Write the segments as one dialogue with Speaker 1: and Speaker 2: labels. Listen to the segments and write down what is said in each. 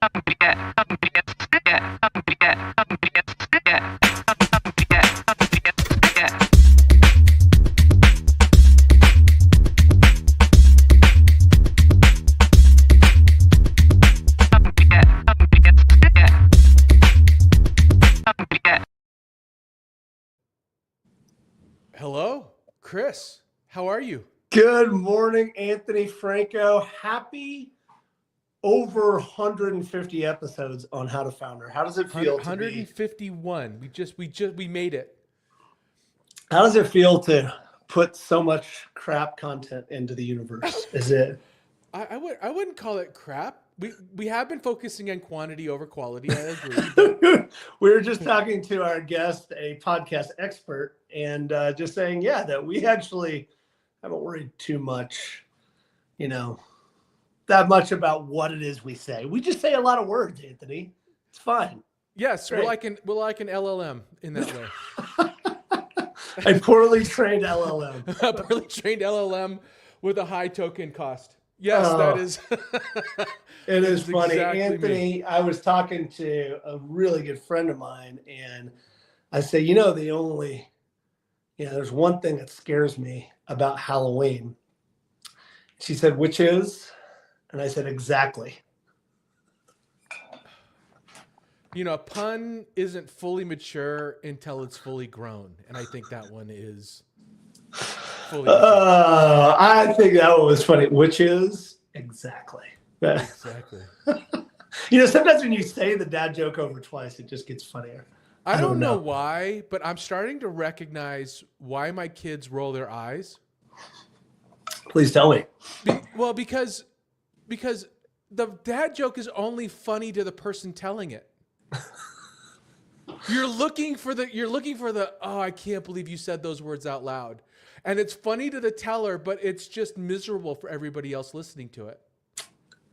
Speaker 1: Hello, Chris. How are you?
Speaker 2: Good morning, Anthony Franco. Happy over 150 episodes on How to Founder. How does it feel to be
Speaker 1: 151? We made it.
Speaker 2: How does it feel to put so much crap content into the universe? Is it?
Speaker 1: I wouldn't call it crap. We have been focusing on quantity over quality. I agree.
Speaker 2: We were just talking to our guest, a podcast expert, and just saying, yeah, that we actually haven't worried too much, that much about what it is we say. We just say a lot of words, Anthony. It's fine.
Speaker 1: Yes, we're like an LLM in that way.
Speaker 2: A poorly trained LLM.
Speaker 1: A poorly trained LLM with a high token cost. Yes, that is.
Speaker 2: It is funny.
Speaker 1: Exactly
Speaker 2: Anthony,
Speaker 1: me.
Speaker 2: I was talking to a really good friend of mine, and I say, there's one thing that scares me about Halloween. She said, which is? And I said, exactly.
Speaker 1: A pun isn't fully mature until it's fully grown. And I think that one is fully mature.
Speaker 2: I think that one was funny, which is exactly.
Speaker 1: Exactly.
Speaker 2: Sometimes when you say the dad joke over twice, it just gets funnier.
Speaker 1: I don't know why, but I'm starting to recognize why my kids roll their eyes.
Speaker 2: Please tell me.
Speaker 1: Because the dad joke is only funny to the person telling it. You're looking for the oh, I can't believe you said those words out loud. And it's funny to the teller, but it's just miserable for everybody else listening to it.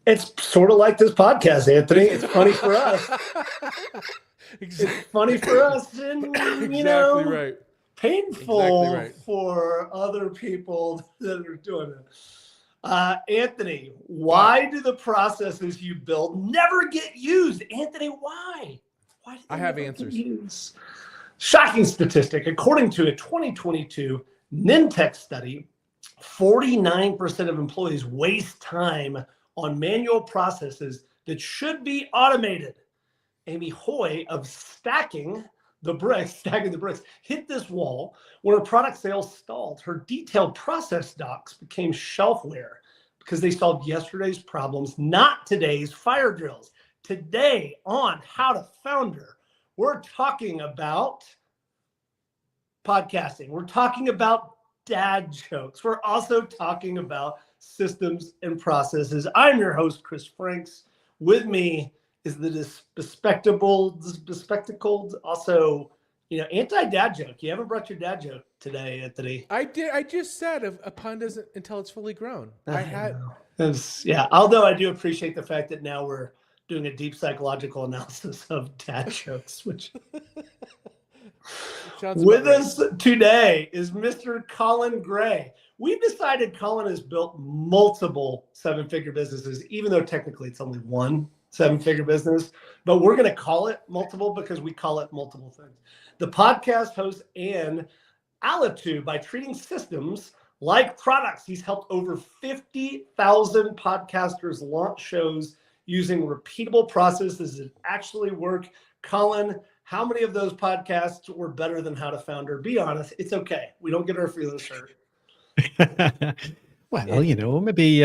Speaker 2: It's sort of like this podcast, Anthony. It's funny for us.
Speaker 1: Exactly.
Speaker 2: It's funny for us, and
Speaker 1: exactly right.
Speaker 2: Painful for other people that are doing it. Anthony, why do the processes you build never get used? Anthony, why? Why do they
Speaker 1: I have
Speaker 2: never
Speaker 1: answers.
Speaker 2: get used? Shocking statistic. According to a 2022 Nintech study, 49% of employees waste time on manual processes that should be automated. Amy Hoy of Stacking the Bricks, hit this wall where product sales stalled. Her detailed process docs became shelf-ware because they solved yesterday's problems, not today's fire drills. Today on How to Founder, we're talking about podcasting. We're talking about dad jokes. We're also talking about systems and processes. I'm your host, Chris Franks. With me is the bespectacled, also, anti-dad joke. You haven't brought your dad joke today, Anthony.
Speaker 1: I did. I just said a pun doesn't until it's fully grown.
Speaker 2: Although I do appreciate the fact that now we're doing a deep psychological analysis of dad jokes, which with us today is Mr. Colin Gray. We've decided Colin has built multiple seven-figure businesses, even though technically it's only one seven-figure business, but we're going to call it multiple because we call it multiple things. The Podcast Host and Alitu, by treating systems like products, he's helped over 50,000 podcasters launch shows using repeatable processes that actually work. Colin, how many of those podcasts were better than How to Founder? Be honest. It's okay. We don't get our feelings hurt.
Speaker 3: Well, maybe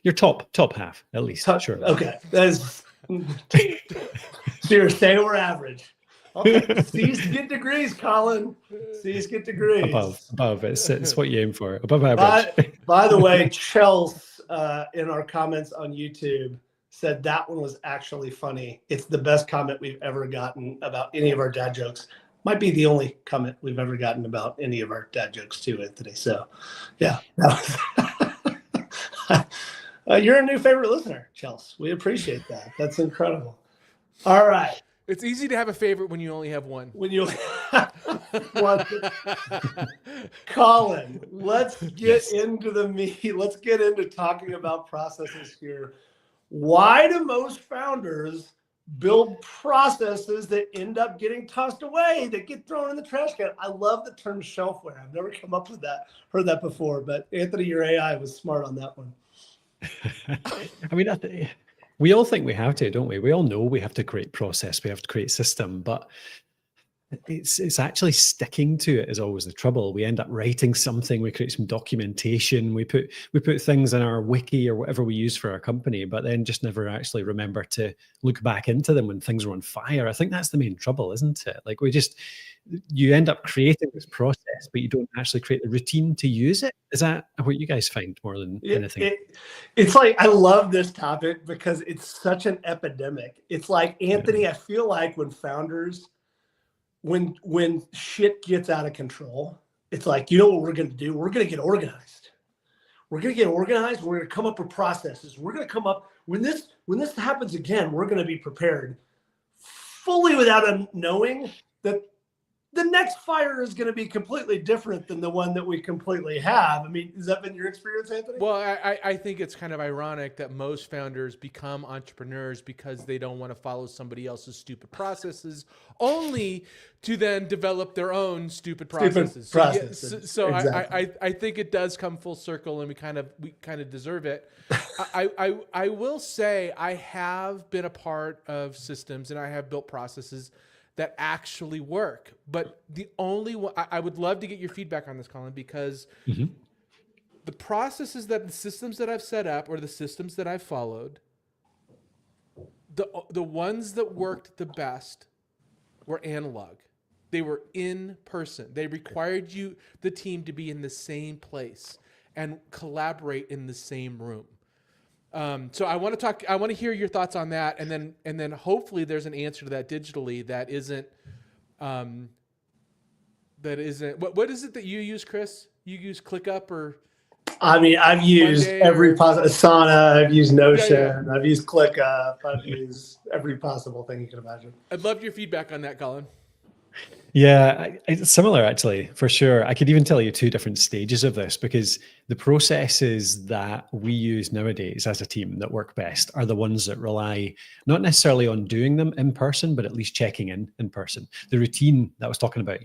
Speaker 3: your top half at least. Sure.
Speaker 2: Okay, that's so you're saying we're average. Okay, C's get degrees, Colin. C's get degrees.
Speaker 3: Above. It's what you aim for. Above average.
Speaker 2: By the way, Chels in our comments on YouTube said that one was actually funny. It's the best comment we've ever gotten about any of our dad jokes. Might be the only comment we've ever gotten about any of our dad jokes too, Anthony. So, yeah, that was you're a new favorite listener, Chels. We appreciate that. That's incredible. All right.
Speaker 1: It's easy to have a favorite when you only have one.
Speaker 2: When you have one. Colin, let's get into the meat. Let's get into talking about processes here. Why do most founders build processes that end up getting tossed away, that get thrown in the trash can? I love the term shelf-ware. I've never come up with that, heard that before, but Anthony, your AI was smart on that one.
Speaker 3: I mean, we all think we have to, don't we? We all know we have to create process, we have to create system, but it's actually sticking to it is always the trouble. We end up writing something, we create some documentation, we put things in our wiki or whatever we use for our company, but then just never actually remember to look back into them when things are on fire. I think that's the main trouble, isn't it? Like you end up creating this process, but you don't actually create the routine to use it. Is that what you guys find more than anything?
Speaker 2: It's like, I love this topic because it's such an epidemic. It's like, Anthony, I feel like when founders, when shit gets out of control, it's like, you know what we're going to do? We're going to get organized. We're going to get organized. We're going to come up with processes. We're going to come up, when this happens again, we're going to be prepared fully without knowing that the next fire is going to be completely different than the one that we completely have. I mean, has that been your experience, Anthony?
Speaker 1: Well, I think it's kind of ironic that most founders become entrepreneurs because they don't want to follow somebody else's stupid processes, only to then develop their own stupid processes. So exactly. I think it does come full circle, and we kind of deserve it. I will say I have been a part of systems, and I have built processes that actually work. But the only one, I would love to get your feedback on this, Colin, because the processes the systems that I've set up, or the systems that I've followed, the ones that worked the best were analog. They were in person. They required the team, to be in the same place and collaborate in the same room. So I want to hear your thoughts on that, and then hopefully there's an answer to that digitally that isn't what is it that you use, Chris? You use ClickUp, or?
Speaker 2: I mean, I've used every possible Asana, I've used Notion, I've used ClickUp, I've used every possible thing you can imagine.
Speaker 1: I'd love your feedback on that, Colin.
Speaker 3: Yeah, it's similar, actually, for sure. I could even tell you two different stages of this, because the processes that we use nowadays as a team that work best are the ones that rely not necessarily on doing them in person, but at least checking in person. The routine that I was talking about,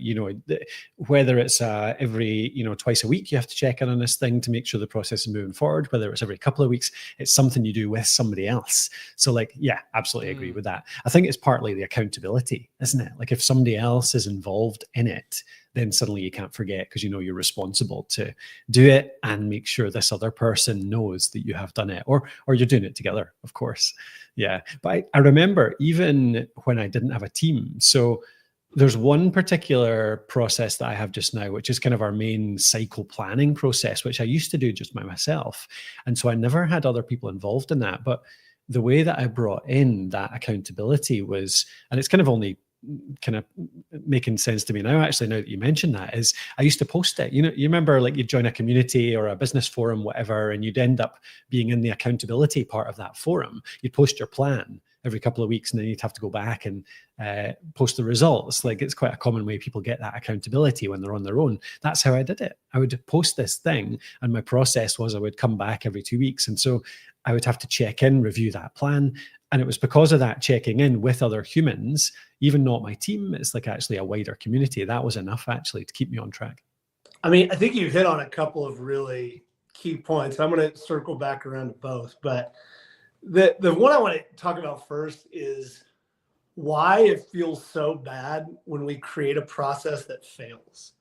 Speaker 3: whether it's every, twice a week, you have to check in on this thing to make sure the process is moving forward, whether it's every couple of weeks, it's something you do with somebody else. So yeah, absolutely agree with that. I think it's partly the accountability, isn't it? Like if somebody else is involved in it, then suddenly you can't forget, because you're responsible to do it and make sure this other person knows that you have done it, or you're doing it together, of course. Yeah. But I remember even when I didn't have a team. So there's one particular process that I have just now, which is kind of our main cycle planning process, which I used to do just by myself. And so I never had other people involved in that. But the way that I brought in that accountability was, and it's kind of only kind of making sense to me now, actually, now that you mentioned that, is I used to post it. You remember, like, you'd join a community or a business forum, whatever, and you'd end up being in the accountability part of that forum. You'd post your plan every couple of weeks, and then you'd have to go back and post the results. Like, it's quite a common way people get that accountability when they're on their own. That's how I did it. I would post this thing, and my process was I would come back every 2 weeks. And so I would have to check in, review that plan. And it was because of that checking in with other humans, even not my team, it's like actually a wider community. That was enough, actually, to keep me on track.
Speaker 2: I mean, I think you hit on a couple of really key points. I'm going to circle back around to both, but the one I want to talk about first is why it feels so bad when we create a process that fails.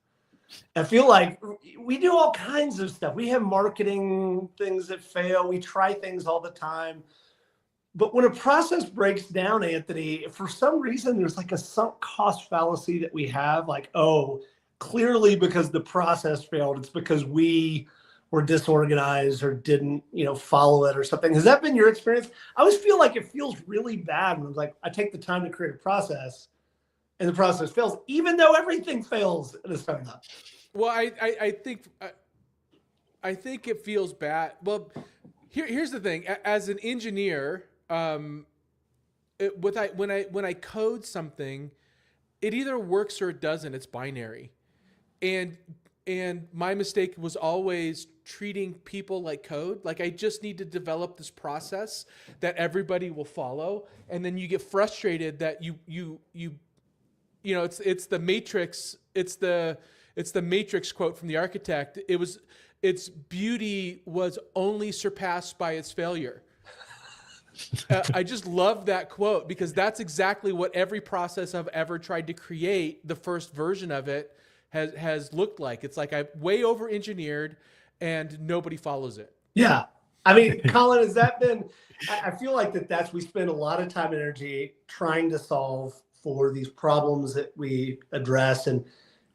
Speaker 2: I feel like we do all kinds of stuff. We have marketing things that fail. We try things all the time. But when a process breaks down, Anthony, for some reason, there's like a sunk cost fallacy that we have. Like, oh, clearly because the process failed, it's because we were disorganized or didn't, follow it or something. Has that been your experience? I always feel like it feels really bad when I take the time to create a process and the process fails, even though everything fails at a certain time.
Speaker 1: Well, I think it feels bad. Well, here's the thing. As an engineer, when I code something, it either works or it doesn't. It's binary. And And my mistake was always treating people like code. Like, I just need to develop this process that everybody will follow. And then you get frustrated that you know, it's the Matrix. It's the Matrix quote from the architect. Its beauty was only surpassed by its failure. I just love that quote, because that's exactly what every process I've ever tried to create, the first version of it, has looked like. It's like I've way over engineered and nobody follows it.
Speaker 2: Yeah. I mean, Colin, has that been, I feel like we spend a lot of time and energy trying to solve for these problems that we address. And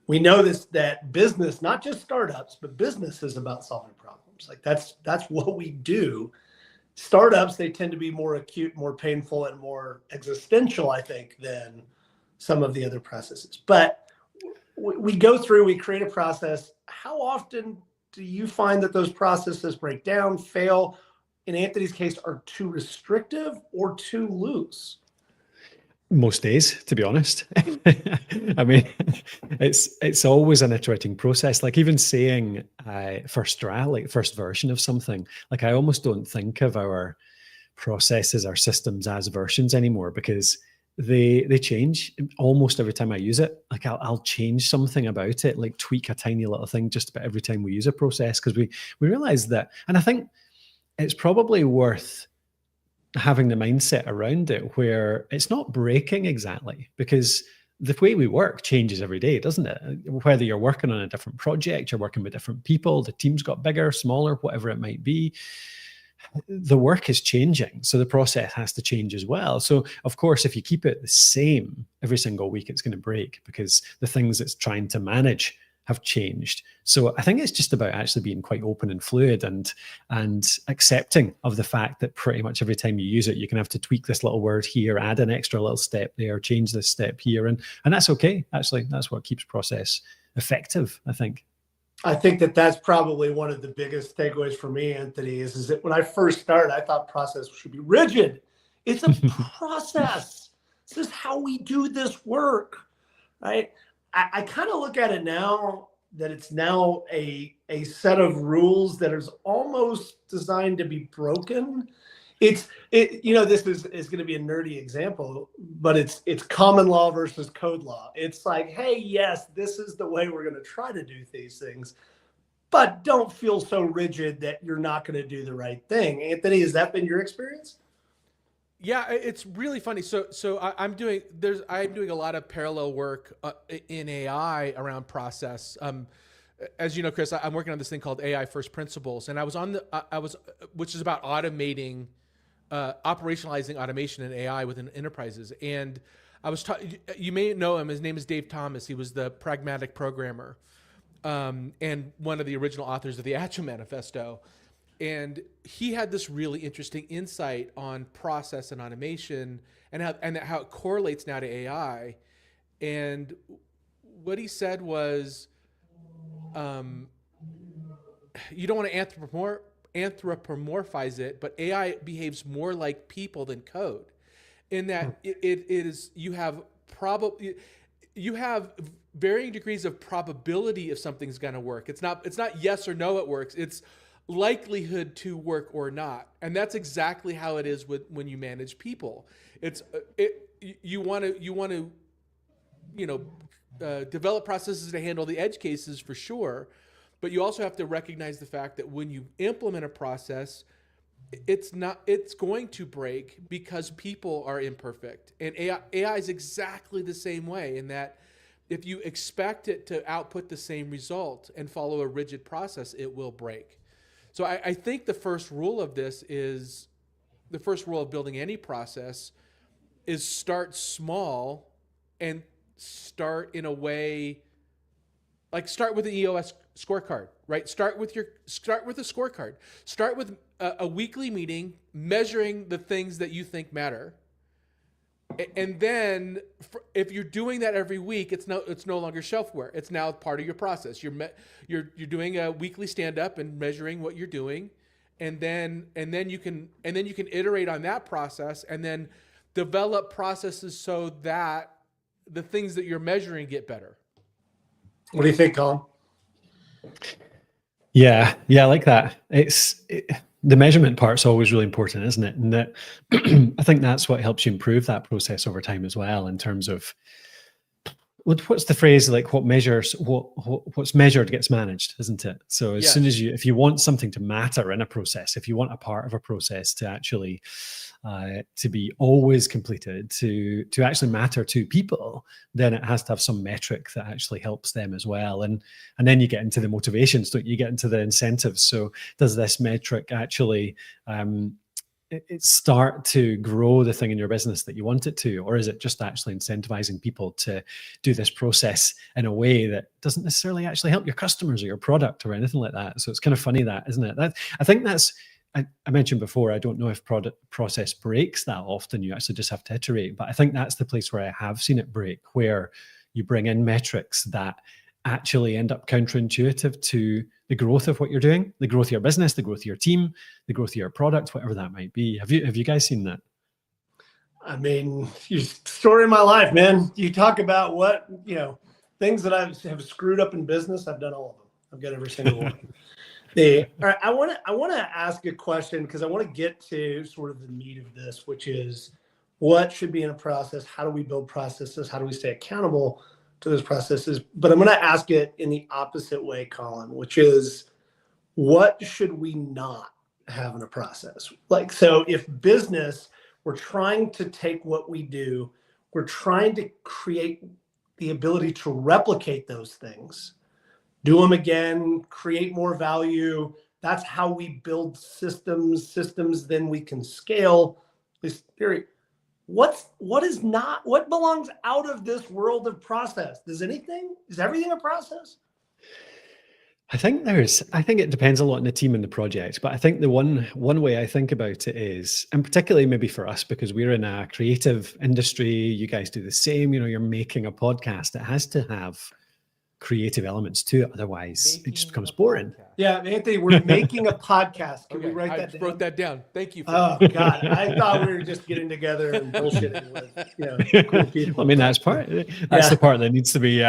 Speaker 2: we know that business, not just startups, but business is about solving problems. Like that's what we do. Startups, they tend to be more acute, more painful, and more existential, I think, than some of the other processes. But we go through, we create a process. How often do you find that those processes break down, fail, in Anthony's case, are too restrictive or too loose?
Speaker 3: Most days, to be honest. I mean, it's always an iterating process. Like even saying first draft, like first version of something, like I almost don't think of our processes, our systems as versions anymore, because they change almost every time I use it. Like I'll change something about it, like tweak a tiny little thing just about every time we use a process, because we realize that. And I think it's probably worth having the mindset around it where it's not breaking exactly, because the way we work changes every day, doesn't it? Whether you're working on a different project, you're working with different people, the team's got bigger, smaller, whatever it might be, the work is changing. So the process has to change as well. So of course, if you keep it the same every single week, it's going to break, because the things it's trying to manage have changed. So I think it's just about actually being quite open and fluid and accepting of the fact that pretty much every time you use it, you're going to have to tweak this little word here, add an extra little step there, change this step here. And that's okay. Actually, that's what keeps process effective, I think.
Speaker 2: I think that's probably one of the biggest takeaways for me, Anthony, is that when I first started, I thought process should be rigid. It's a process. This is how we do this work, right? I kind of look at it now that it's now a set of rules that is almost designed to be broken. This is going to be a nerdy example, but it's common law versus code law. It's like, hey, yes, this is the way we're going to try to do these things, but don't feel so rigid that you're not going to do the right thing. Anthony, has that been your experience?
Speaker 1: Yeah, it's really funny. So I'm doing a lot of parallel work in AI around process. As you know, Chris, I'm working on this thing called AI First Principles, and which is about automating, operationalizing automation and AI within enterprises. And you may know him. His name is Dave Thomas. He was the pragmatic programmer, and one of the original authors of the Agile Manifesto. And he had this really interesting insight on process and automation and how it correlates now to AI. And what he said was, you don't want to anthropomorphize it, but AI behaves more like people than code, in that it is, you have varying degrees of probability if something's going to work. It's not yes or no, it works. It's likelihood to work or not. And that's exactly how it is when you manage people. You want to develop processes to handle the edge cases for sure, but you also have to recognize the fact that when you implement a process, it's going to break because people are imperfect. And AI is exactly the same way, in that if you expect it to output the same result and follow a rigid process, it will break. So I think the first rule of building any process is start small and start in a way, like start with an EOS scorecard, right? Start with a scorecard. Start with a weekly meeting measuring the things that you think matter. And then if you're doing that every week, it's no longer shelf-ware. It's now part of your process. You're doing a weekly stand-up and measuring what you're doing, and then you can iterate on that process and then develop processes so that the things that you're measuring get better.
Speaker 2: What do you think, Colin?
Speaker 3: Yeah, I like that. The measurement part's always really important, isn't it? And that I think that's what helps you improve that process over time as well, in terms of what's the phrase, like what's measured gets managed, isn't it? So as soon as if you want something to matter in a process, if you want a part of a process to actually to be always completed, to actually matter to people, then it has to have some metric that actually helps them as well. And then you get into the motivations, don't you? Get into the incentives. So does this metric actually it start to grow the thing in your business that you want it to, or is it just actually incentivizing people to do this process in a way that doesn't necessarily actually help your customers or your product or anything like that? So it's kind of funny, that, isn't it? That, I think that's, I mentioned before, I don't know if process breaks that often. You actually just have to iterate, but I think that's the place where I have seen it break, where you bring in metrics that actually end up counterintuitive to the growth of what you're doing, the growth of your business, the growth of your team, the growth of your product, whatever that might be. Have you guys seen that?
Speaker 2: I mean, your story of my life, man. You talk about what, things that I have screwed up in business. I've done all of them. I've got every single one. All right, I want to ask a question, because I want to get to sort of the meat of this, which is what should be in a process. How do we build processes? How do we stay accountable to those processes? But I'm going to ask it in the opposite way, Colin, which is, what should we not have in a process? Like, so if business, we're trying to take what we do, we're trying to create the ability to replicate those things, do them again, create more value. That's how we build systems, then we can scale. This theory. What belongs out of this world of process? Is everything a process?
Speaker 3: I think it depends a lot on the team and the project, but I think the one way I think about it is, and particularly maybe for us, because we're in a creative industry, you guys do the same, you're making a podcast, it has to have creative elements to it, otherwise it just becomes boring.
Speaker 2: Yeah, Anthony, we're making a podcast. Can we write that down?
Speaker 1: I wrote that down. Thank you.
Speaker 2: Oh God, I thought we were just getting together and bullshitting with cool people.
Speaker 3: I mean, that's the part that needs to be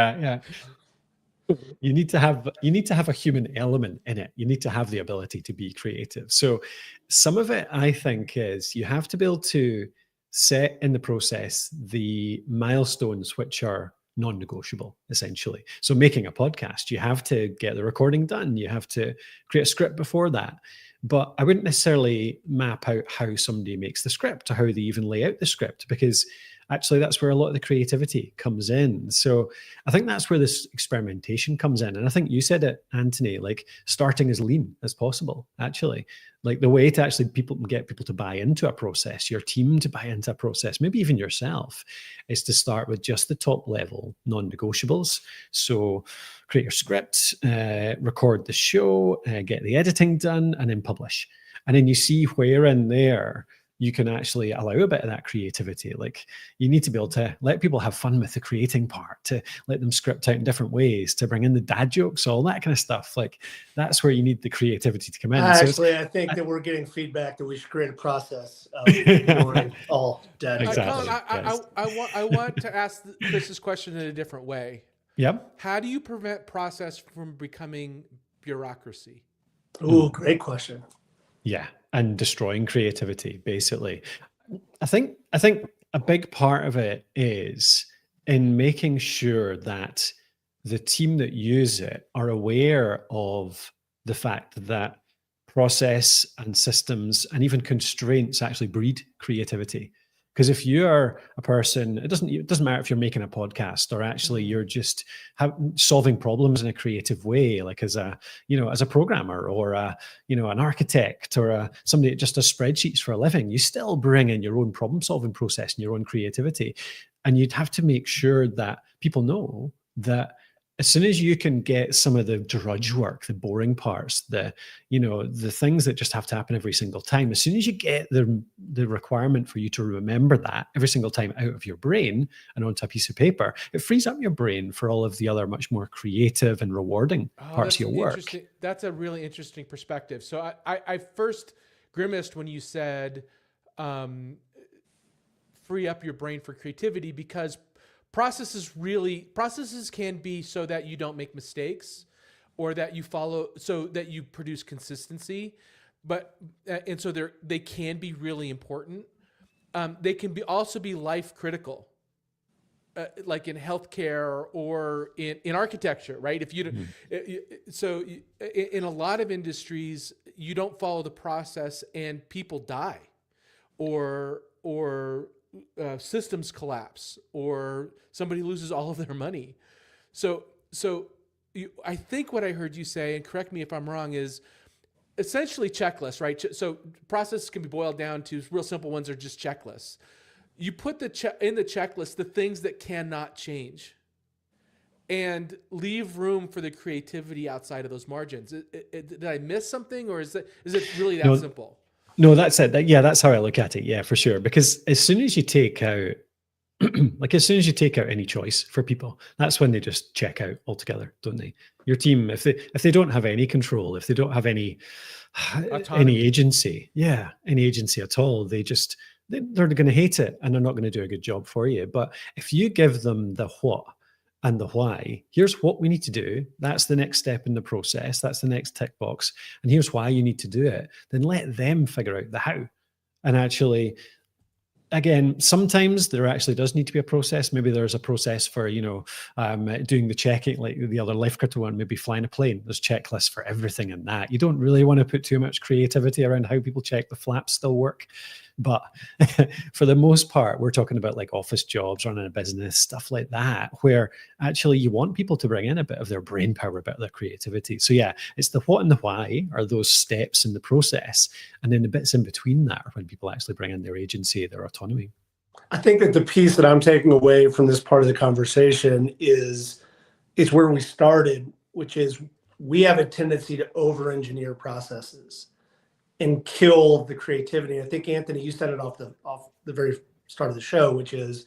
Speaker 3: You need to have a human element in it. You need to have the ability to be creative. So some of it, I think, is you have to be able to set in the process the milestones which are non-negotiable, essentially. So making a podcast, you have to get the recording done. You have to create a script before that. But I wouldn't necessarily map out how somebody makes the script or how they even lay out the script, because actually that's where a lot of the creativity comes in. So I think that's where this experimentation comes in. And I think you said it, Anthony, like starting as lean as possible, actually. Like the way to actually get people to buy into a process, your team to buy into a process, maybe even yourself, is to start with just the top level non-negotiables. So create your script, record the show, get the editing done, and then publish. And then you see where in there you can actually allow a bit of that creativity. Like you need to be able to let people have fun with the creating part, to let them script out in different ways, to bring in the dad jokes, all that kind of stuff. Like that's where you need the creativity to come in.
Speaker 2: Actually, I think that we're getting feedback that we should create a process of ignoring all dad jokes.
Speaker 3: Exactly.
Speaker 1: I want to ask Chris's question in a different way.
Speaker 3: Yep.
Speaker 1: How do you prevent process from becoming bureaucracy?
Speaker 2: Ooh, great question.
Speaker 3: Yeah. And destroying creativity, basically. I think a big part of it is in making sure that the team that use it are aware of the fact that process and systems and even constraints actually breed creativity. Because if you're a person, it doesn't matter if you're making a podcast or actually you're just solving problems in a creative way, like as a programmer or an architect or somebody that just does spreadsheets for a living. You still bring in your own problem solving process and your own creativity, and you'd have to make sure that people know that as soon as you can get some of the drudge work, the boring parts, the things that just have to happen every single time, as soon as you get the requirement for you to remember that every single time out of your brain and onto a piece of paper, it frees up your brain for all of the other much more creative and rewarding parts of your work.
Speaker 1: That's a really interesting perspective. So I first grimaced when you said free up your brain for creativity, because processes can be so that you don't make mistakes, or that you follow, so that you produce consistency. But and so they can be really important. They can also be life critical, like in healthcare or in architecture, right? If you so in a lot of industries, you don't follow the process and people die, or systems collapse, or somebody loses all of their money. So I think what I heard you say, and correct me if I'm wrong, is essentially checklists, right? So processes can be boiled down to real simple ones, are just checklists. You put in the checklist the things that cannot change, and leave room for the creativity outside of those margins. Did I miss something, or is it really that simple?
Speaker 3: No, that's it. That's how I look at it. Yeah, for sure. Because as soon as you take out, as soon as you take out any choice for people, that's when they just check out altogether, don't they? Your team, if they don't have any control, if they don't have any agency, any agency at all, they're going to hate it, and they're not going to do a good job for you. But if you give them the what and the why, here's what we need to do, that's the next step in the process, that's the next tick box, and here's why you need to do it, then let them figure out the how. And actually, again, sometimes there actually does need to be a process. Maybe there's a process for, doing the checking, like the other life critical one, maybe flying a plane. There's checklists for everything in that. You don't really want to put too much creativity around how people check the flaps still work. But for the most part, we're talking about like office jobs, running a business, stuff like that, where actually you want people to bring in a bit of their brain power, a bit of their creativity. So yeah, it's the what and the why are those steps in the process. And then the bits in between that are when people actually bring in their agency, their autonomy.
Speaker 2: I think that the piece that I'm taking away from this part of the conversation is where we started, which is we have a tendency to over-engineer processes and kill the creativity. I think, Anthony, you said it off the very start of the show, which is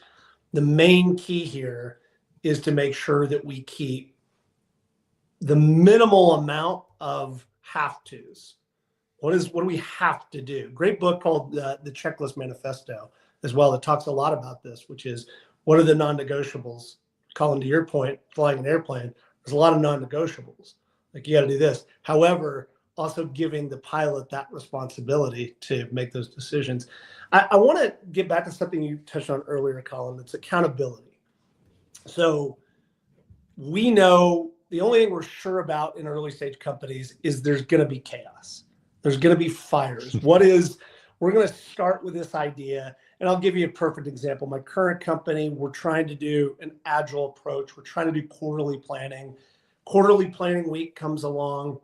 Speaker 2: the main key here is to make sure that we keep the minimal amount of have-tos. What do we have to do? Great book called the Checklist Manifesto as well. It talks a lot about this, which is what are the non-negotiables? Colin, to your point, flying an airplane, there's a lot of non-negotiables. Like you got to do this. However, also giving the pilot that responsibility to make those decisions. I want to get back to something you touched on earlier, Colin. It's accountability. So we know the only thing we're sure about in early stage companies is there's going to be chaos. There's going to be fires. We're going to start with this idea, and I'll give you a perfect example. My current company, we're trying to do an agile approach. We're trying to do quarterly planning. Quarterly planning week comes along,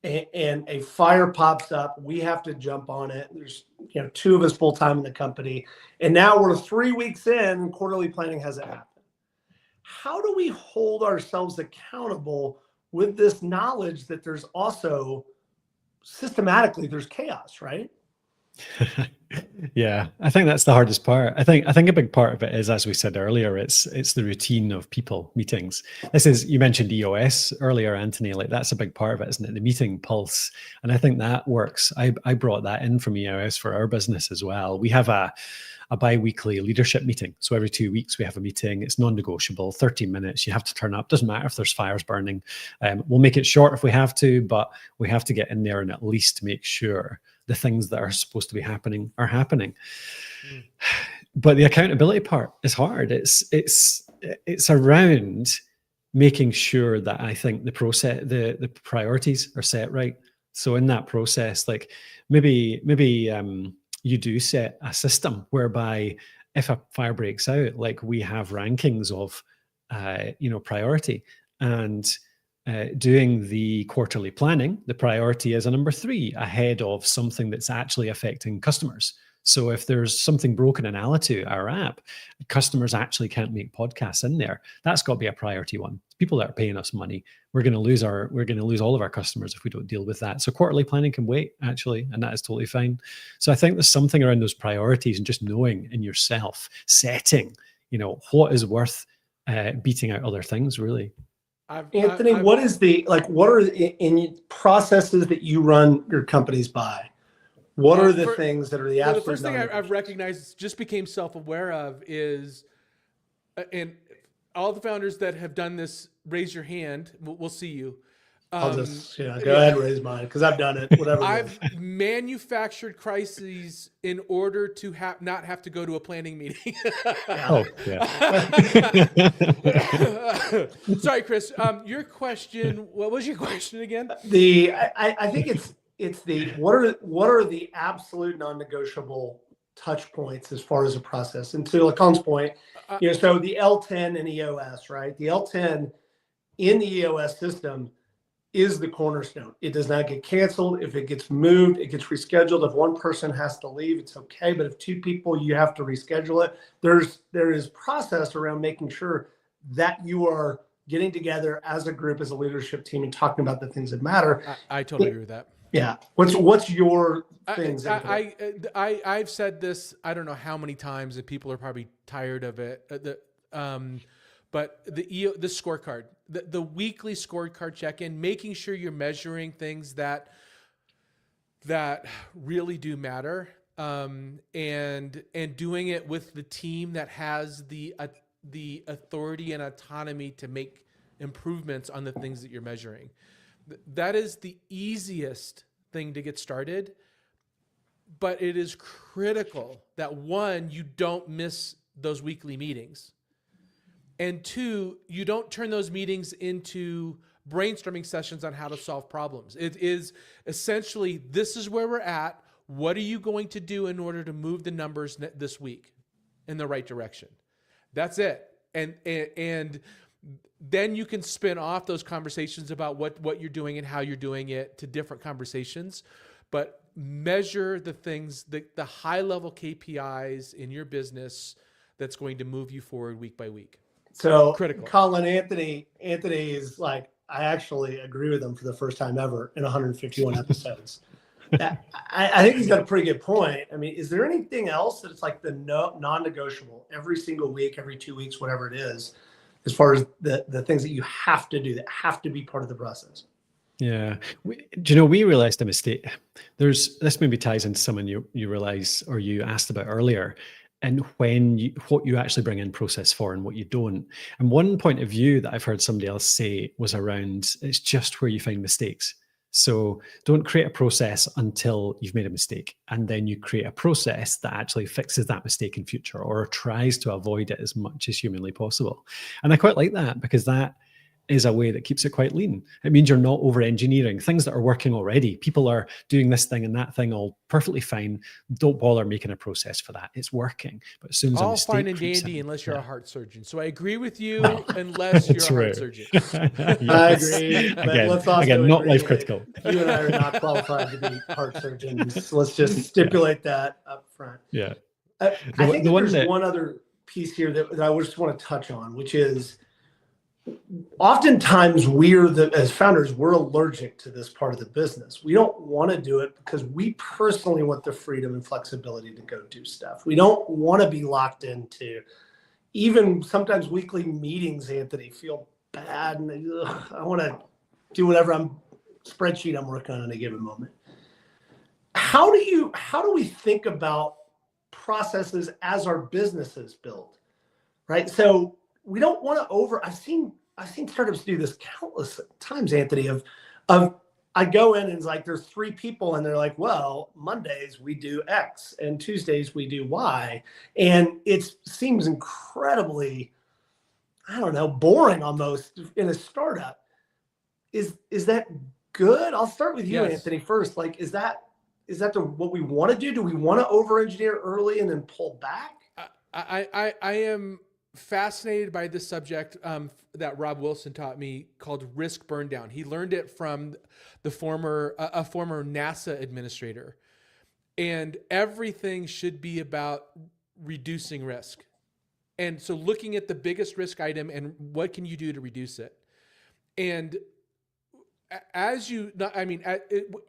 Speaker 2: and a fire pops up. We have to jump on it. There's two of us full time in the company, and now we're 3 weeks in, and quarterly planning hasn't happened. How do we hold ourselves accountable with this knowledge that there's also systematically there's chaos, right?
Speaker 3: Yeah, I think that's the hardest part. I think a big part of it is, as we said earlier, it's the routine of people meetings. You mentioned EOS earlier, Anthony, like that's a big part of it, isn't it? The meeting pulse. And I think that works. I brought that in from EOS for our business as well. We have a bi-weekly leadership meeting. So every 2 weeks we have a meeting. It's non-negotiable, 30 minutes. You have to turn up. Doesn't matter if there's fires burning. We'll make it short if we have to, but we have to get in there and at least make sure the things that are supposed to be happening are happening. But the accountability part is hard. It's around making sure that I think the process, the priorities are set right. So in that process, like maybe you do set a system whereby if a fire breaks out, like we have rankings of priority, and doing the quarterly planning, the priority is a number 3 ahead of something that's actually affecting customers. So if there's something broken in Alitu, our app, customers actually can't make podcasts in there. That's got to be a priority one. People that are paying us money, we're going to lose all of our customers if we don't deal with that. So quarterly planning can wait, actually, and that is totally fine. So I think there's something around those priorities and just knowing in yourself, setting, what is worth beating out other things, really.
Speaker 2: Anthony, what are in processes that you run your companies by? What are the things that are the absolute?
Speaker 1: The first thing I've recognized, just became self-aware of, is, and all the founders that have done this, raise your hand. We'll see you.
Speaker 2: I'll just go ahead and raise mine because I've done it. Whatever.
Speaker 1: I've manufactured crises in order to not have to go to a planning meeting.
Speaker 3: Oh, yeah.
Speaker 1: Sorry, Chris. Your question. What was your question again?
Speaker 2: I think it's the what are the absolute non-negotiable touch points as far as a process. And to Colin's point, so the L10 and EOS, right? The L10 in the EOS system is the cornerstone. It does not get canceled. If it gets moved, it gets rescheduled. If one person has to leave, it's okay. But if two people, you have to reschedule it. There is process around making sure that you are getting together as a group, as a leadership team, and talking about the things that matter.
Speaker 1: I totally agree with that.
Speaker 2: Yeah. What's your things?
Speaker 1: I've said this, I don't know how many times, and people are probably tired of it. But the scorecard, the weekly scorecard check-in, making sure you're measuring things that really do matter, and doing it with the team that has the authority and autonomy to make improvements on the things that you're measuring. That is the easiest thing to get started, but it is critical that, one, you don't miss those weekly meetings. And two, you don't turn those meetings into brainstorming sessions on how to solve problems. It is essentially, this is where we're at. What are you going to do in order to move the numbers this week in the right direction? That's it. And then you can spin off those conversations about what you're doing and how you're doing it to different conversations. But measure the things, the high level KPIs in your business that's going to move you forward week by week.
Speaker 2: So
Speaker 1: critical.
Speaker 2: Colin, Anthony is like, I actually agree with him for the first time ever in 151 episodes. I think he's got a pretty good point. I mean, is there anything else that it's like the non-negotiable every single week, every 2 weeks, whatever it is, as far as the things that you have to do that have to be part of the process?
Speaker 3: Yeah. We realized a mistake. This maybe ties into someone you realize, or you asked about earlier, and what you actually bring in process for and what you don't. And one point of view that I've heard somebody else say was around, it's just where you find mistakes. So don't create a process until you've made a mistake. And then you create a process that actually fixes that mistake in future, or tries to avoid it as much as humanly possible. And I quite like that, because that is a way that keeps it quite lean. It means you're not over-engineering things that are working already. People are doing this thing and that thing all perfectly fine. Don't bother making a process for that. It's working. But as soon as a mistake
Speaker 1: fine and
Speaker 3: creeps
Speaker 1: dandy
Speaker 3: in,
Speaker 1: unless you're a heart surgeon. So I agree with you, unless you're a heart surgeon.
Speaker 2: I agree. But let's also
Speaker 3: again, not
Speaker 2: agree
Speaker 3: life critical.
Speaker 2: You and I are not qualified to be heart surgeons. So let's just stipulate that up front.
Speaker 3: Yeah.
Speaker 2: I think there's one other piece here that I just want to touch on, which is, oftentimes as founders, we're allergic to this part of the business. We don't want to do it because we personally want the freedom and flexibility to go do stuff. We don't want to be locked into even sometimes weekly meetings, Anthony, feel bad. And I want to do whatever spreadsheet I'm working on a given moment. How do we think about processes as our businesses build, right? So we don't want to I've seen startups do this countless times, Anthony, of I go in and it's like, there's 3 people and they're like, well, Mondays we do X and Tuesdays we do Y. And it seems incredibly, I don't know, boring almost in a startup. Is that good? I'll start with you, yes. Anthony, first. Like, is that what we want to do? Do we want to over-engineer early and then pull back?
Speaker 1: I am fascinated by this subject that Rob Wilson taught me, called risk burn down. He learned it from a former NASA administrator. And everything should be about reducing risk. And so looking at the biggest risk item and what can you do to reduce it. And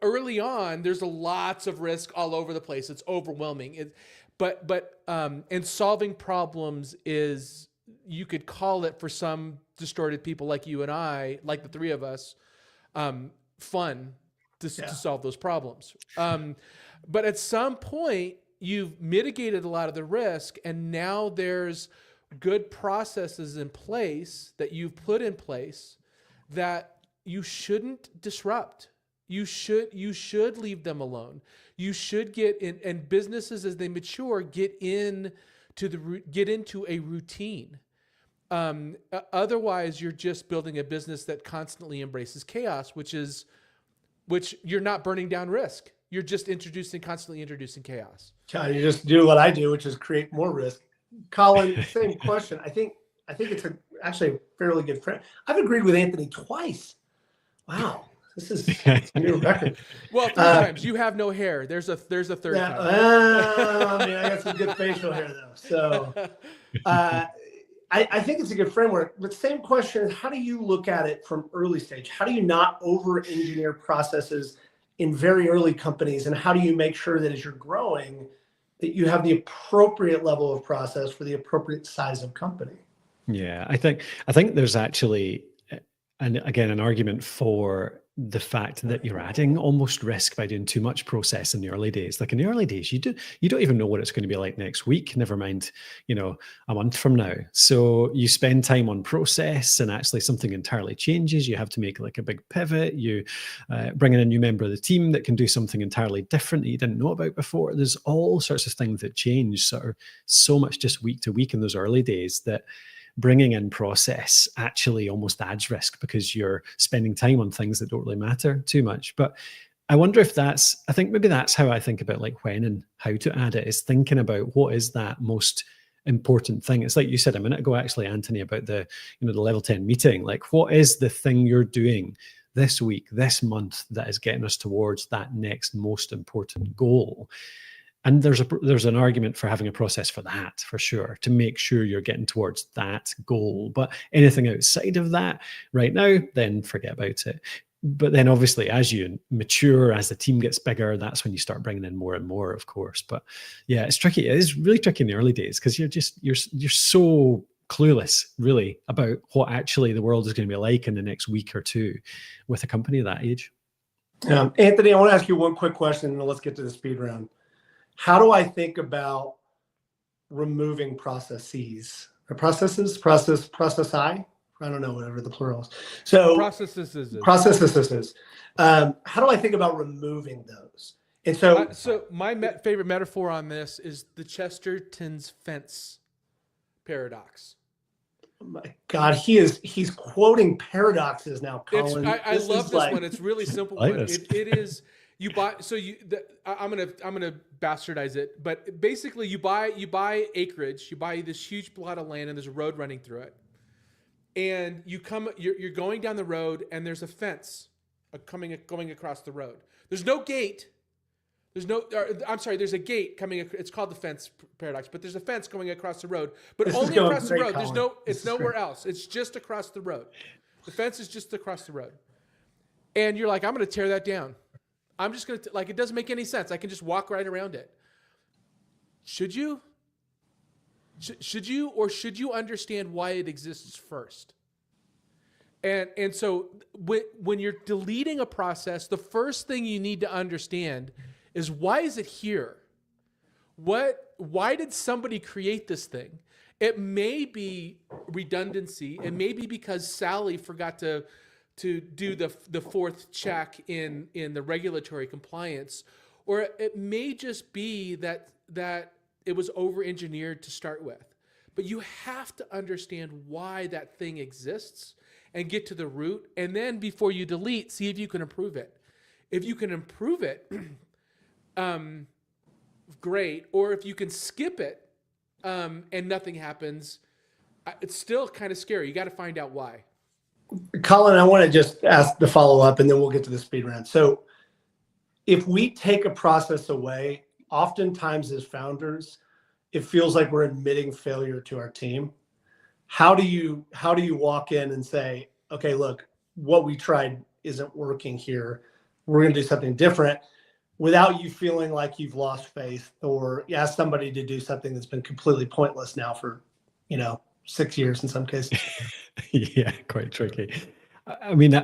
Speaker 1: early on, there's lots of risk all over the place. It's overwhelming. And solving problems is, you could call it, for some distorted people like you and I, like the 3 of us, fun to solve those problems. But at some point, you've mitigated a lot of the risk, and now there's good processes in place that you've put in place that you shouldn't disrupt. You should leave them alone. You should get in, and businesses as they mature get into a routine. Otherwise, you're just building a business that constantly embraces chaos, which you're not burning down risk. You're just constantly introducing chaos.
Speaker 2: You just do what I do, which is create more risk. Colin, same question. I think it's actually a fairly good friend. I've agreed with Anthony twice. Wow. This is a new record.
Speaker 1: Well, 3 times. You have no hair. There's a third time.
Speaker 2: I mean, I got some good facial hair though. So I think it's a good framework. But same question is, how do you look at it from early stage? How do you not over-engineer processes in very early companies? And how do you make sure that as you're growing, that you have the appropriate level of process for the appropriate size of company?
Speaker 3: Yeah, I think there's actually, and again, an argument for the fact that you're adding almost risk by doing too much process in the early days. Like in the early days, you don't even know what it's going to be like next week, never mind, a month from now. So you spend time on process and actually something entirely changes. You have to make like a big pivot. You bring in a new member of the team that can do something entirely different that you didn't know about before. There's all sorts of things that change sort of so much just week to week in those early days that bringing in process actually almost adds risk because you're spending time on things that don't really matter too much. But I wonder if I think maybe that's how I think about like when and how to add it, is thinking about what is that most important thing. It's like you said a minute ago, actually, Anthony, about the level 10 meeting. Like, what is the thing you're doing this week, this month that is getting us towards that next most important goal? And there's an argument for having a process for that, for sure, to make sure you're getting towards that goal. But anything outside of that right now, then forget about it. But then obviously as you mature, as the team gets bigger, that's when you start bringing in more and more, of course. But yeah, it's tricky. It is really tricky in the early days because you're so clueless really about what actually the world is going to be like in the next week or two with a company that age.
Speaker 2: Anthony, I want to ask you one quick question and then let's get to the speed round. How do I think about removing processes or processes? I don't know, whatever the plural is. So processes. How do I think about removing those? And so,
Speaker 1: my favorite metaphor on this is the Chesterton's fence paradox.
Speaker 2: Oh my God, he's quoting paradoxes now, Colin.
Speaker 1: I love this one. It's really simple. It is. You buy, I'm gonna bastardize it, but basically you buy acreage, you buy this huge plot of land, and there's a road running through it, and you're going down the road, and there's a fence going across the road. There's no gate. There's a gate coming. It's called the fence paradox, but there's a fence going across the road, but only across the road.
Speaker 2: Colin.
Speaker 1: It's nowhere else. It's just across the road. The fence is just across the road, and you're like, I'm gonna tear that down. I'm just going to, it doesn't make any sense. I can just walk right around it. Should you? Should you understand why it exists first? And so when you're deleting a process, the first thing you need to understand is, why is it here? Why did somebody create this thing? It may be redundancy. It may be because Sally forgot to do the fourth check in the regulatory compliance, or it may just be that it was over-engineered to start with. But you have to understand why that thing exists and get to the root, and then before you delete, see if you can improve it. If you can improve it, great. Or if you can skip it and nothing happens, it's still kind of scary. You got to find out why.
Speaker 2: Colin, I want to just ask the follow-up and then we'll get to the speed round. So if we take a process away, oftentimes as founders, it feels like we're admitting failure to our team. How do you walk in and say, okay, look, what we tried isn't working here. We're going to do something different, without you feeling like you've lost faith or you ask somebody to do something that's been completely pointless now for, 6 years in some cases.
Speaker 3: Yeah, quite tricky. I mean, do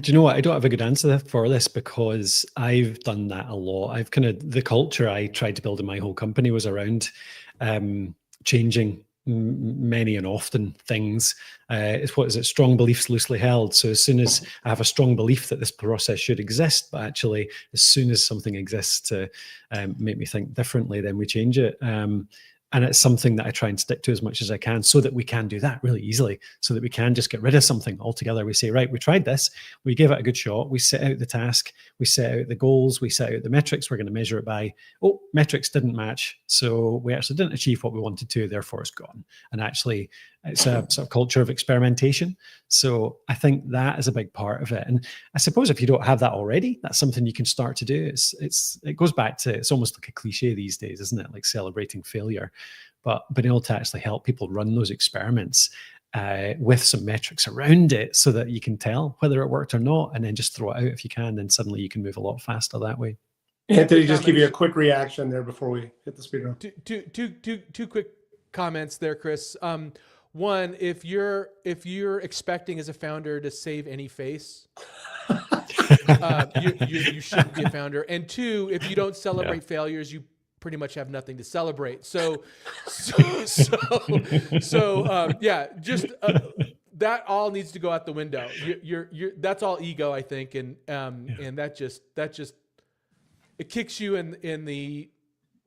Speaker 3: you know what? I don't have a good answer for this because I've done that a lot. The culture I tried to build in my whole company was around changing many and often things. It's what is it? Strong beliefs loosely held. So as soon as I have a strong belief that this process should exist, but actually as soon as something exists to make me think differently, then we change it. And it's something that I try and stick to as much as I can so that we can do that really easily, so that we can just get rid of something altogether. We say, right, we tried this, we gave it a good shot, we set out the task, we set out the goals, we set out the metrics we're going to measure it by. Oh, metrics didn't match. So we actually didn't achieve what we wanted to, therefore it's gone. And actually, it's a sort of culture of experimentation. So I think that is a big part of it. And I suppose if you don't have that already, that's something you can start to do. It goes back to, it's almost like a cliche these days, isn't it? Like celebrating failure, but being able to actually help people run those experiments with some metrics around it so that you can tell whether it worked or not, and then just throw it out if you can, then suddenly you can move a lot faster that way.
Speaker 2: Anthony, just give you a quick reaction there before we hit the speed round.
Speaker 1: Two quick comments there, Chris. One, if you're expecting as a founder to save any face, you shouldn't be a founder. And two, if you don't celebrate failures, you pretty much have nothing to celebrate. So that all needs to go out the window. That's all ego, I think, and that just it kicks you in the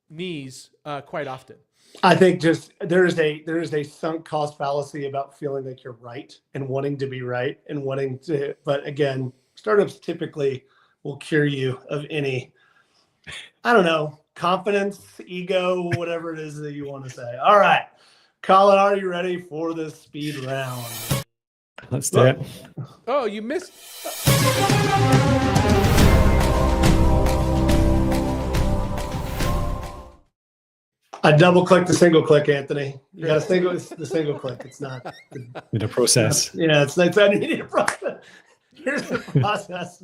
Speaker 1: knees quite often.
Speaker 2: I think just there is a sunk cost fallacy about feeling like you're right and wanting to be right and wanting to. But again, startups typically will cure you of any, I don't know, confidence, ego, whatever it is that you want to say. All right, Colin, are you ready for the speed round?
Speaker 3: Let's do it.
Speaker 1: Oh, you missed.
Speaker 2: I double click the single click, Anthony. You got the single click. It's not
Speaker 3: the process.
Speaker 2: Yeah, it's I need a process. Here's the process.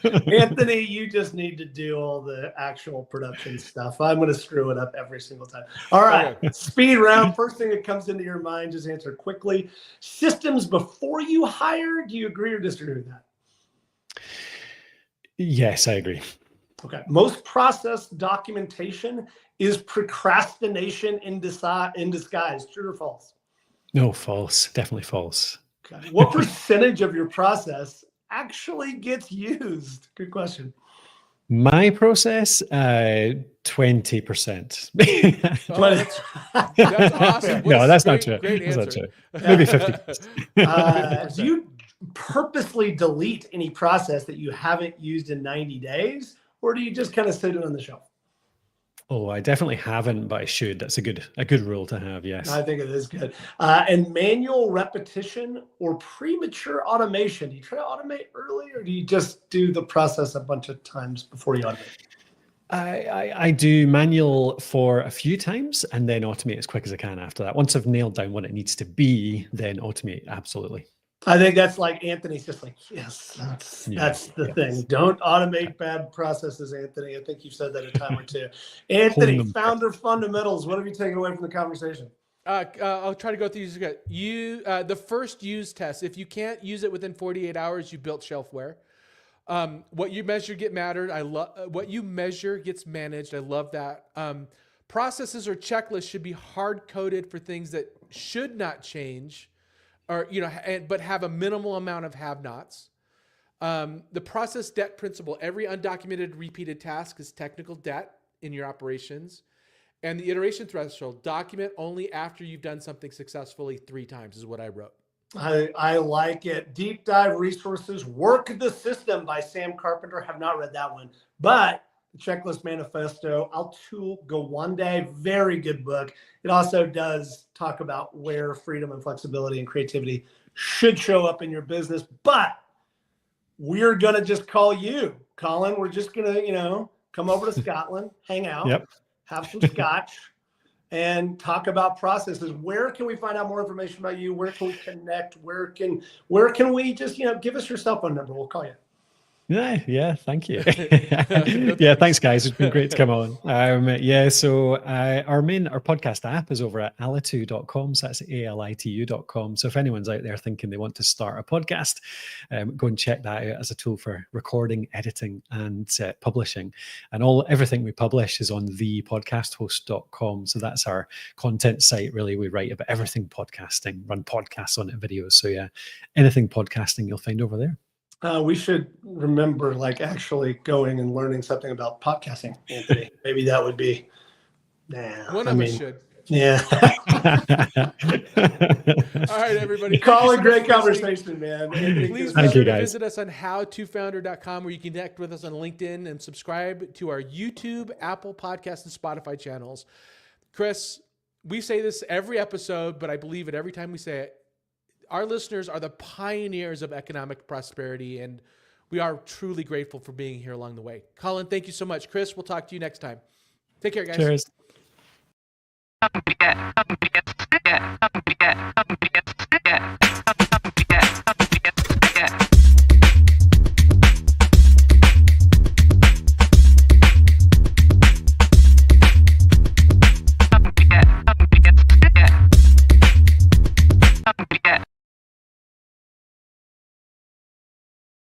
Speaker 2: Anthony, you just need to do all the actual production stuff. I'm going to screw it up every single time. All right, speed round. First thing that comes into your mind, just answer quickly. Systems before you hire, do you agree or disagree with that?
Speaker 3: Yes, I agree.
Speaker 2: Okay. Most process documentation is procrastination in disguise. True or false?
Speaker 3: No, false. Definitely false.
Speaker 2: Okay. What percentage of your process actually gets used? Good question.
Speaker 3: My process, 20%.
Speaker 1: That's awesome.
Speaker 3: No, that's not true. That's not true. Maybe 50%.
Speaker 2: Do you purposely delete any process that you haven't used in 90 days, or do you just kind of sit it on the shelf?
Speaker 3: Oh, I definitely haven't, but I should. That's a good rule to have. Yes,
Speaker 2: I think it is good. And manual repetition or premature automation. Do you try to automate early, or do you just do the process a bunch of times before you automate?
Speaker 3: I do manual for a few times and then automate as quick as I can after that. Once I've nailed down what it needs to be, then automate. Absolutely.
Speaker 2: I think that's like Anthony's just like, yes, that's the thing. Don't automate bad processes, Anthony. I think you've said that a time or two. Anthony, founder fundamentals. What have you taken away from the conversation?
Speaker 1: I'll try to go through these. The first use test. If you can't use it within 48 hours, you built shelf-ware. What you measure gets what you measure gets managed. I love that. Processes or checklists should be hard coded for things that should not change, or but have a minimal amount of have-nots. The process debt principle: every undocumented repeated task is technical debt in your operations. And the iteration threshold: document only after you've done something successfully 3 times is what I wrote.
Speaker 2: I like it. Deep dive resources. Work the System by Sam Carpenter. Have not read that one, but the Checklist Manifesto, Atul Gawande, very good book. It also does talk about where freedom and flexibility and creativity should show up in your business. But we're going to just call you, Colin. We're just going to, come over to Scotland, hang out, have some scotch, and talk about processes. Where can we find out more information about you? Where can we connect? Where can we just, give us your cell phone number. We'll call you.
Speaker 3: Yeah, thank you. Yeah, thanks, guys. It's been great to come on. So our podcast app is over at alitu.com. So that's alitu.com. So if anyone's out there thinking they want to start a podcast, go and check that out as a tool for recording, editing, and publishing. And everything we publish is on thepodcasthost.com. So that's our content site. Really, we write about everything podcasting, run podcasts on it, videos. So yeah, anything podcasting you'll find over there.
Speaker 2: We should remember actually going and learning something about podcasting, Anthony. Maybe that would be.
Speaker 1: One of us should.
Speaker 2: Yeah.
Speaker 1: All right, everybody.
Speaker 2: Colin, great conversation, man.
Speaker 1: Please be sure to visit us on howtofounder.com, where you can connect with us on LinkedIn and subscribe to our YouTube, Apple Podcasts, and Spotify channels. Chris, we say this every episode, but I believe it every time we say it. Our listeners are the pioneers of economic prosperity, and we are truly grateful for being here along the way. Colin, thank you so much. Chris, we'll talk to you next time. Take care, guys.
Speaker 3: Cheers.